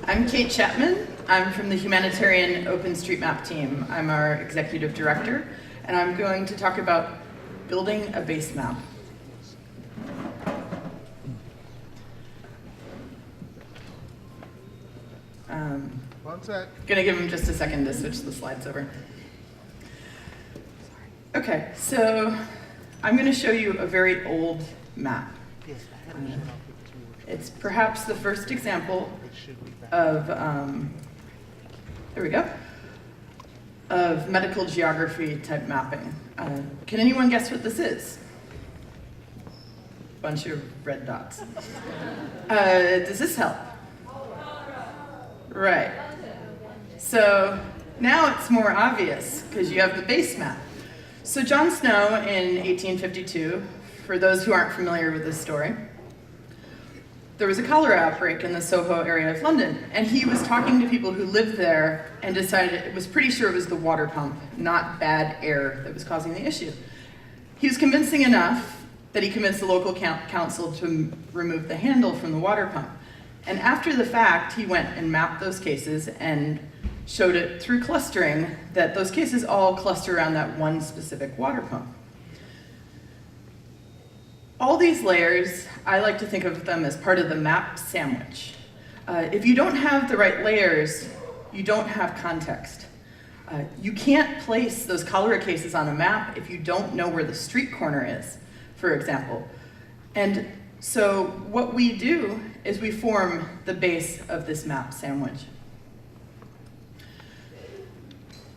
I'm Kate Chapman. I'm from the Humanitarian OpenStreetMap team. I'm our executive director, and I'm going to talk about building a base map. One sec. Gonna give him just a second to switch the slides over. Okay, so I'm gonna show you a very old map. It's perhaps the first example of, there we go, of medical geography type mapping. Can anyone guess what this is? Bunch of red dots. Does this help? Right. So now it's more obvious because you have the base map. So John Snow in 1852, for those who aren't familiar with this story, there was a cholera outbreak in the Soho area of London, and he was talking to people who lived there and decided, was pretty sure it was the water pump, not bad air, that was causing the issue. He was convincing enough that he convinced the local council to remove the handle from the water pump. And after the fact, he went and mapped those cases and showed it through clustering that those cases all cluster around that one specific water pump. All these layers, I like to think of them as part of the map sandwich. If you don't have the right layers, you don't have context. You can't place those cholera cases on a map if you don't know where the street corner is, for example. And so what we do is we form the base of this map sandwich.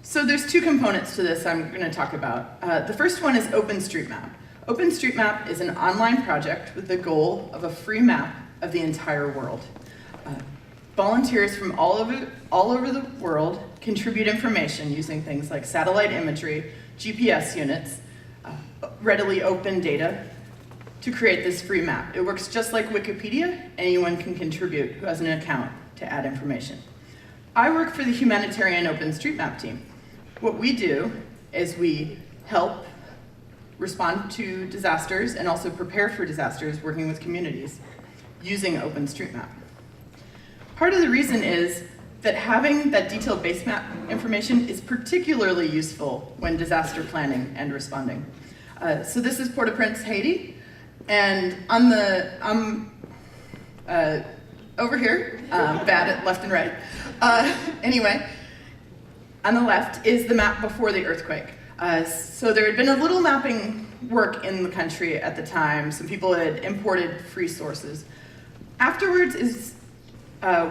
So there's two components to this I'm going to talk about. The first one is OpenStreetMap. OpenStreetMap is an online project with the goal of a free map of the entire world. Volunteers from all over the world contribute information using things like satellite imagery, GPS units, readily open data to create this free map. It works just like Wikipedia. Anyone can contribute who has an account to add information. I work for the Humanitarian OpenStreetMap team. What we do is we help respond to disasters and also prepare for disasters working with communities using OpenStreetMap. Part of the reason is that having that detailed base map information is particularly useful when disaster planning and responding. So this is Port-au-Prince, Haiti, and I'm over here, bad at left and right. Anyway, on the left is the map before the earthquake. So there had been a little mapping work in the country at the time. Some people had imported free sources. Afterwards is,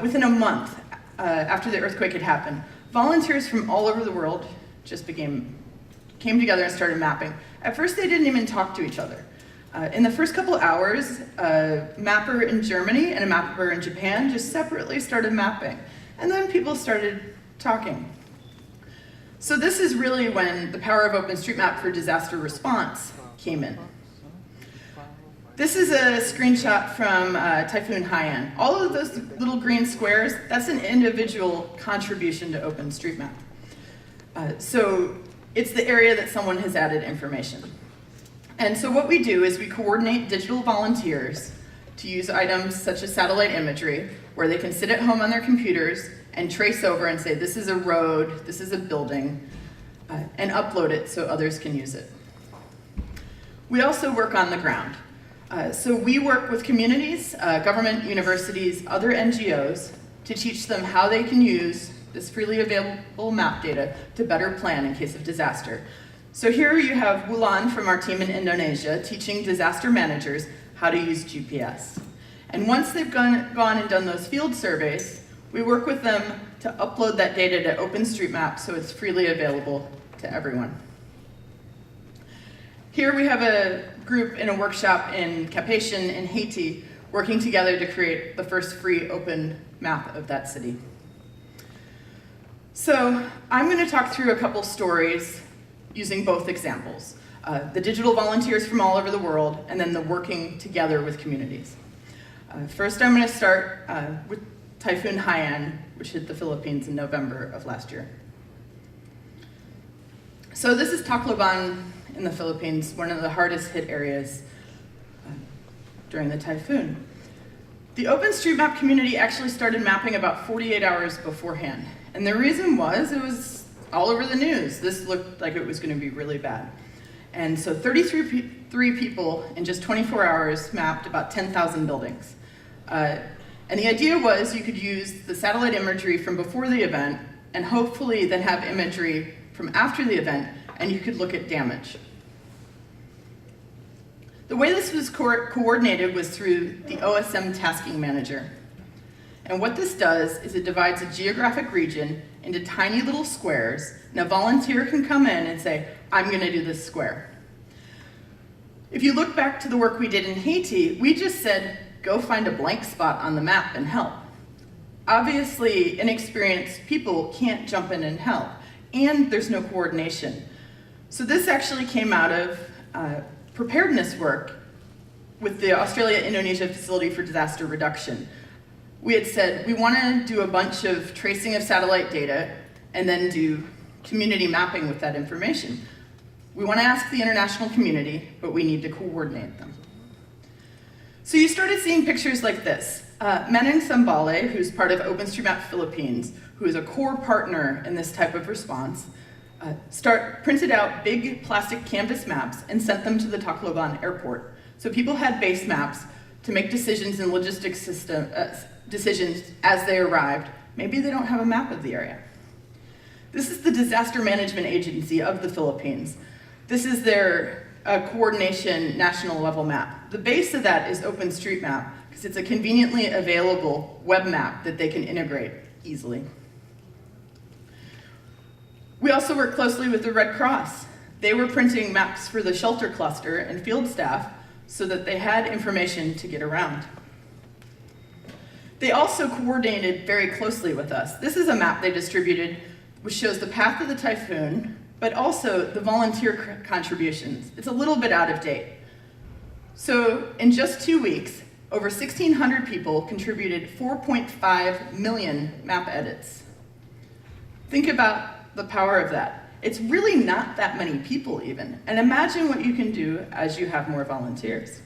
within a month after the earthquake had happened, volunteers from all over the world just came together and started mapping. At first they didn't even talk to each other. In the first couple hours, a mapper in Germany and a mapper in Japan just separately started mapping. And then people started talking. So this is really when the power of OpenStreetMap for disaster response came in. This is a screenshot from Typhoon Haiyan. All of those little green squares, that's an individual contribution to OpenStreetMap. So it's the area that someone has added information. And so what we do is we coordinate digital volunteers to use items such as satellite imagery, where they can sit at home on their computers and trace over and say, this is a road, this is a building, and upload it so others can use it. We also work on the ground. So we work with communities, government, universities, other NGOs to teach them how they can use this freely available map data to better plan in case of disaster. So here you have Wulan from our team in Indonesia teaching disaster managers how to use GPS. And once they've gone and done those field surveys, we work with them to upload that data to OpenStreetMap so it's freely available to everyone. Here we have a group in a workshop in Cap-Haïtien in Haiti working together to create the first free open map of that city. So I'm going to talk through a couple stories using both examples. The digital volunteers from all over the world, and then the working together with communities. First, I'm going to start with Typhoon Haiyan, which hit the Philippines in November of last year. So this is Tacloban in the Philippines, one of the hardest hit areas during the typhoon. The OpenStreetMap community actually started mapping about 48 hours beforehand. And the reason was, it was all over the news. This looked like it was going to be really bad. And so 33 people in just 24 hours mapped about 10,000 buildings. And the idea was you could use the satellite imagery from before the event and hopefully then have imagery from after the event, and you could look at damage. The way this was coordinated was through the OSM tasking manager. And what this does is it divides a geographic region into tiny little squares, and a volunteer can come in and say, I'm going to do this square. If you look back to the work we did in Haiti, we just said, go find a blank spot on the map and help. Obviously, inexperienced people can't jump in and help, and there's no coordination. So this actually came out of preparedness work with the Australia-Indonesia Facility for Disaster Reduction. We had said, we want to do a bunch of tracing of satellite data and then do community mapping with that information. We want to ask the international community, but we need to coordinate them. So you started seeing pictures like this. Meneng Sambale, who's part of OpenStreetMap Philippines, who is a core partner in this type of response, printed out big plastic canvas maps and sent them to the Tacloban airport. So people had base maps to make decisions in logistics decisions as they arrived. Maybe they don't have a map of the area. This is the Disaster Management Agency of the Philippines. This is their coordination national level map. The base of that is OpenStreetMap, because it's a conveniently available web map that they can integrate easily. We also work closely with the Red Cross. They were printing maps for the shelter cluster and field staff so that they had information to get around. They also coordinated very closely with us. This is a map they distributed which shows the path of the typhoon, but also the volunteer contributions. It's a little bit out of date. So in just 2 weeks, over 1,600 people contributed 4.5 million map edits. Think about the power of that. It's really not that many people even. And imagine what you can do as you have more volunteers.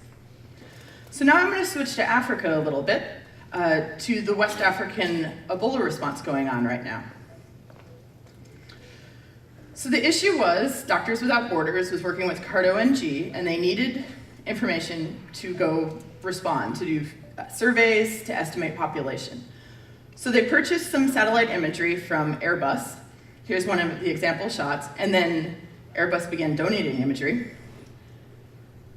So now I'm going to switch to Africa a little bit, to the West African Ebola response going on right now. So the issue was, Doctors Without Borders was working with CART-ONG, and they needed information to go respond, to do surveys, to estimate population. So they purchased some satellite imagery from Airbus. Here's one of the example shots, and then Airbus began donating imagery,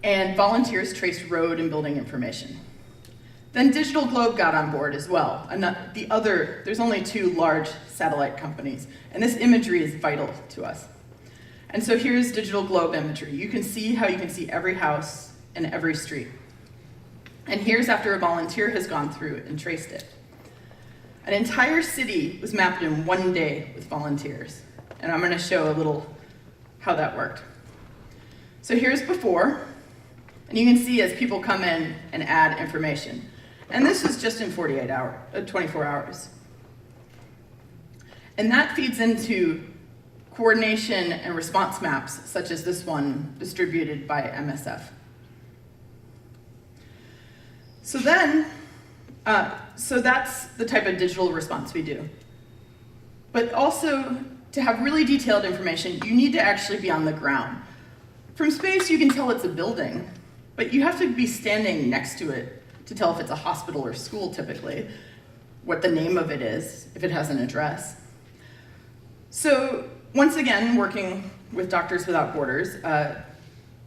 and volunteers traced road and building information. Then Digital Globe got on board as well. There's only 2 large satellite companies, and this imagery is vital to us. And so here's Digital Globe imagery. You can see how you can see every house and every street. And here's after a volunteer has gone through and traced it. An entire city was mapped in 1 day with volunteers. And I'm going to show a little how that worked. So here's before, and you can see as people come in and add information. And this was just in 24 hours. And that feeds into coordination and response maps, such as this one distributed by MSF. So that's the type of digital response we do. But also, to have really detailed information, you need to actually be on the ground. From space, you can tell it's a building, but you have to be standing next to it to tell if it's a hospital or school, typically, what the name of it is, if it has an address. So, once again, working with Doctors Without Borders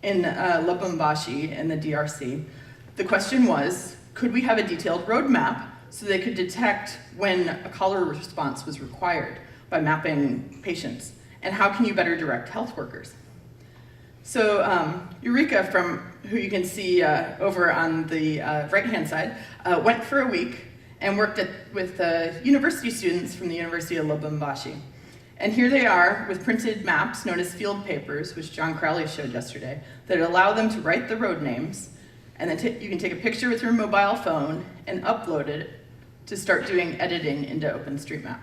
in Lubumbashi in the DRC, the question was, could we have a detailed roadmap so they could detect when a cholera response was required by mapping patients? And how can you better direct health workers? So Eureka, who you can see over on the right-hand side, went for a week and worked with university students from the University of Lubumbashi. And here they are with printed maps known as field papers, which John Crowley showed yesterday, that allow them to write the road names, and then you can take a picture with your mobile phone and upload it to start doing editing into OpenStreetMap.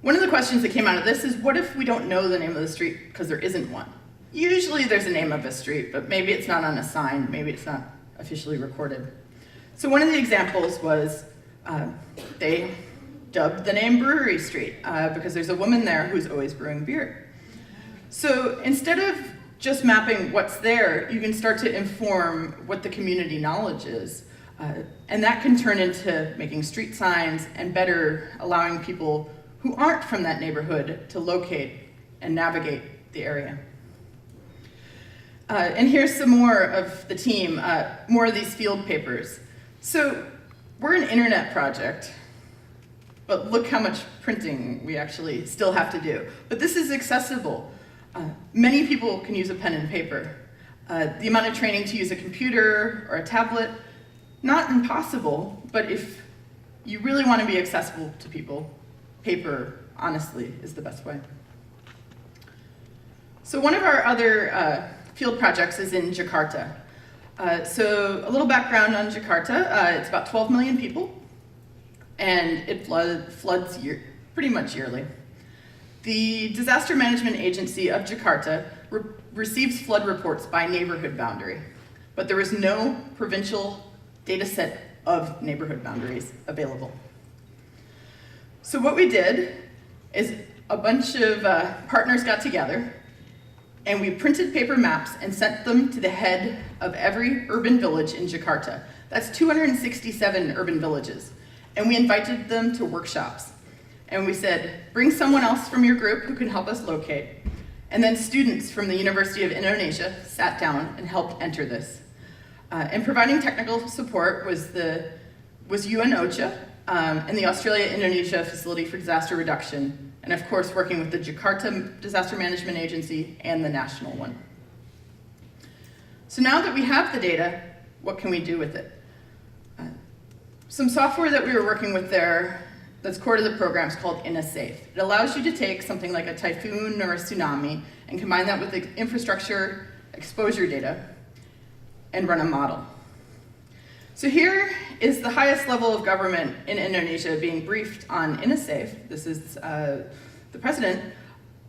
One of the questions that came out of this is, what if we don't know the name of the street because there isn't one? Usually there's a name of a street, but maybe it's not on a sign, maybe it's not officially recorded. So one of the examples was they dubbed the name Brewery Street because there's a woman there who's always brewing beer. So instead of just mapping what's there, you can start to inform what the community knowledge is. And that can turn into making street signs and better allowing people who aren't from that neighborhood to locate and navigate the area. And here's some more of the team, more of these field papers. So we're an internet project, but look how much printing we actually still have to do. But this is accessible. Many people can use a pen and paper. The amount of training to use a computer or a tablet, not impossible, but if you really want to be accessible to people, paper, honestly, is the best way. So one of our other field projects is in Jakarta. So a little background on Jakarta. It's about 12 million people, and it floods pretty much yearly. The Disaster Management Agency of Jakarta receives flood reports by neighborhood boundary, but there is no provincial data set of neighborhood boundaries available. So what we did is a bunch of partners got together and we printed paper maps and sent them to the head of every urban village in Jakarta. That's 267 urban villages. And we invited them to workshops. And we said, bring someone else from your group who can help us locate. And then students from the University of Indonesia sat down and helped enter this. And providing technical support was UN OCHA and the Australia-Indonesia Facility for Disaster Reduction, and of course working with the Jakarta Disaster Management Agency and the national one. So now that we have the data, what can we do with it? Some software that we were working with there that's core to the program is called IntraHealth. It allows you to take something like a typhoon or a tsunami and combine that with the infrastructure exposure data and run a model. So here is the highest level of government in Indonesia being briefed on IntraHealth. This is the president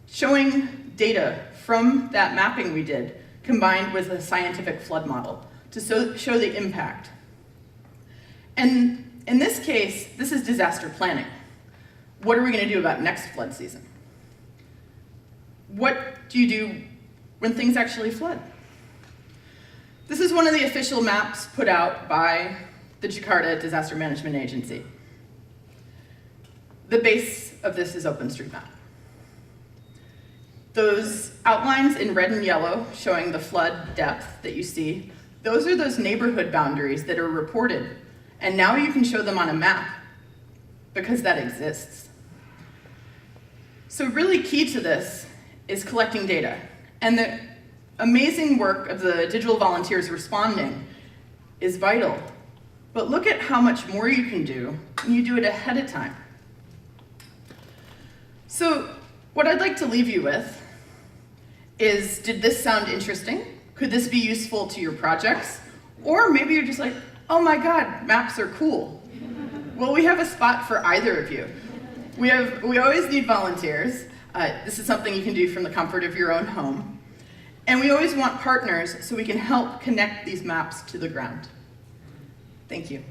showing data from that mapping we did combined with a scientific flood model to show the impact. And in this case, this is disaster planning. What are we going to do about next flood season? What do you do when things actually flood? This is one of the official maps put out by the Jakarta Disaster Management Agency. The base of this is OpenStreetMap. Those outlines in red and yellow showing the flood depth that you see, those are those neighborhood boundaries that are reported. And now you can show them on a map because that exists. So really key to this is collecting data. And the amazing work of the digital volunteers responding is vital. But look at how much more you can do when you do it ahead of time. So what I'd like to leave you with is, did this sound interesting? Could this be useful to your projects? Or maybe you're just like, oh my God, maps are cool. Well, we have a spot for either of you. We always need volunteers. This is something you can do from the comfort of your own home. And we always want partners so we can help connect these maps to the ground. Thank you.